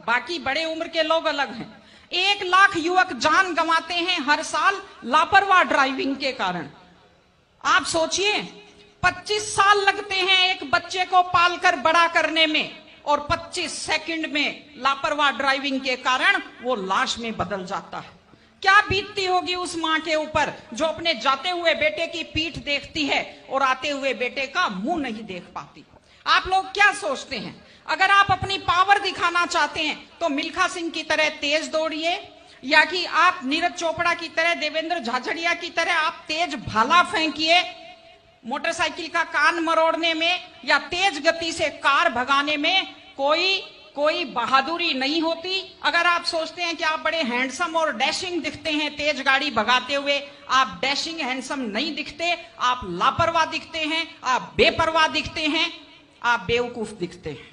बाकी बड़े उम्र के लोग अलग हैं। 1 लाख युवक जान गंवाते हैं हर साल लापरवाह ड्राइविंग के कारण। आप सोचिए, 25 साल लगते हैं एक बच्चे को पालकर बड़ा करने में, और 25 सेकंड में लापरवाह ड्राइविंग के कारण वो लाश में बदल जाता है। क्या बीतती होगी उस मां के ऊपर जो अपने जाते हुए बेटे की पीठ देखती है और आते हुए बेटे का मुंह नहीं देख पाती। आप लोग क्या सोचते हैं, अगर आप अपनी पावर दिखाना चाहते हैं तो मिल्खा सिंह की तरह तेज दौड़िए, या कि आप नीरज चोपड़ा की तरह, देवेंद्र झाझड़िया की तरह आप तेज भाला फेंकिए मोटरसाइकिल का कान मरोड़ने में, या तेज गति से कार भगाने में कोई बहादुरी नहीं होती। अगर आप सोचते हैं कि आप बड़े हैंडसम और डैशिंग दिखते हैं तेज गाड़ी भगाते हुए, आप डैशिंग हैंडसम नहीं दिखते, आप लापरवाह दिखते हैं, आप बेपरवाह दिखते हैं, आप बेवकूफ दिखते हैं।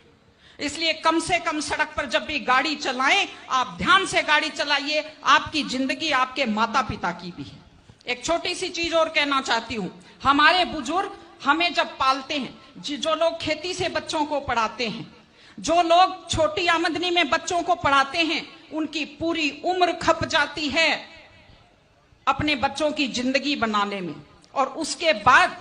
इसलिए कम से कम सड़क पर जब भी गाड़ी चलाएं, आप ध्यान से गाड़ी चलाइए। आपकी जिंदगी आपके माता पिता की भी है। एक छोटी सी चीज और कहना चाहती हूं, हमारे बुजुर्ग हमें जब पालते हैं, जो लोग खेती से बच्चों को पढ़ाते हैं, जो लोग छोटी आमदनी में बच्चों को पढ़ाते हैं, उनकी पूरी उम्र खप जाती है अपने बच्चों की जिंदगी बनाने में। और उसके बाद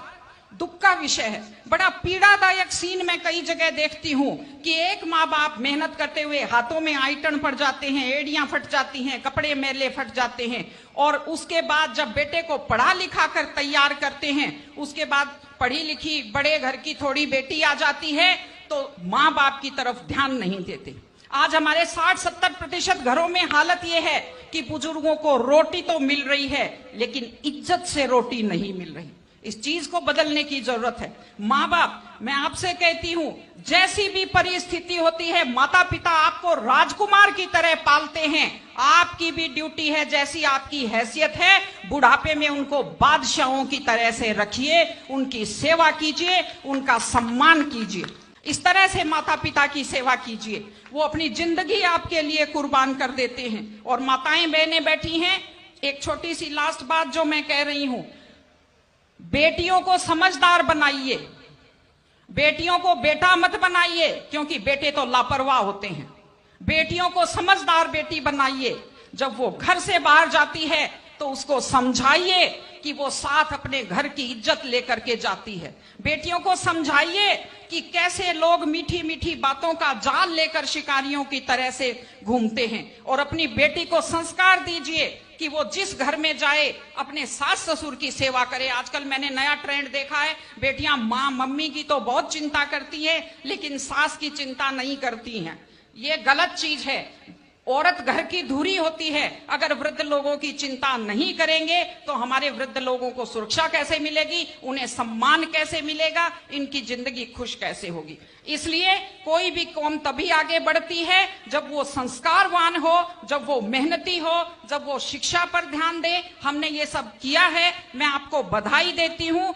दुख का विषय है, बड़ा पीड़ादायक सीन मैं कई जगह देखती हूं कि एक माँ बाप मेहनत करते हुए हाथों में आइटन पड़ जाते हैं, एड़ियां फट जाती हैं, कपड़े मैले फट जाते हैं, और उसके बाद जब बेटे को पढ़ा लिखा कर तैयार करते हैं, उसके बाद पढ़ी लिखी बड़े घर की थोड़ी बेटी आ जाती है तो माँ बाप की तरफ ध्यान नहीं देते। आज हमारे 60-70% घरों में हालत यह है कि बुजुर्गों को रोटी तो मिल रही है लेकिन इज्जत से रोटी नहीं मिल रही। इस चीज को बदलने की जरूरत है। माँ बाप, मैं आपसे कहती हूं, जैसी भी परिस्थिति होती है, माता पिता आपको राजकुमार की तरह पालते हैं। आपकी भी ड्यूटी है, जैसी आपकी हैसियत है, बुढ़ापे में उनको बादशाहों की तरह से रखिए, उनकी सेवा कीजिए, उनका सम्मान कीजिए। इस तरह से माता पिता की सेवा कीजिए। वो अपनी जिंदगी आपके लिए कुर्बान कर देते हैं। और माताएं बहनें बैठी हैं, एक छोटी सी लास्ट बात जो मैं कह रही हूं, बेटियों को समझदार बनाइए, बेटियों को बेटा मत बनाइए, क्योंकि बेटे तो लापरवाह होते हैं। बेटियों को समझदार बेटी बनाइए। जब वो घर से बाहर जाती है तो उसको समझाइए कि वो साथ अपने घर की इज्जत लेकर के जाती है। बेटियों को समझाइए कि कैसे लोग मीठी मीठी बातों का जाल लेकर शिकारियों की तरह से घूमते हैं। और अपनी बेटी को संस्कार दीजिए कि वो जिस घर में जाए अपने सास ससुर की सेवा करे। आजकल मैंने नया ट्रेंड देखा है, बेटियां माँ मम्मी की तो बहुत चिंता करती हैं लेकिन सास की चिंता नहीं करती हैं। ये गलत चीज है। औरत घर की धुरी होती है। अगर वृद्ध लोगों की चिंता नहीं करेंगे तो हमारे वृद्ध लोगों को सुरक्षा कैसे मिलेगी, उन्हें सम्मान कैसे मिलेगा, इनकी जिंदगी खुश कैसे होगी। इसलिए कोई भी कौम तभी आगे बढ़ती है जब वो संस्कारवान हो, जब वो मेहनती हो, जब वो शिक्षा पर ध्यान दे। हमने ये सब किया है, मैं आपको बधाई देती हूँ।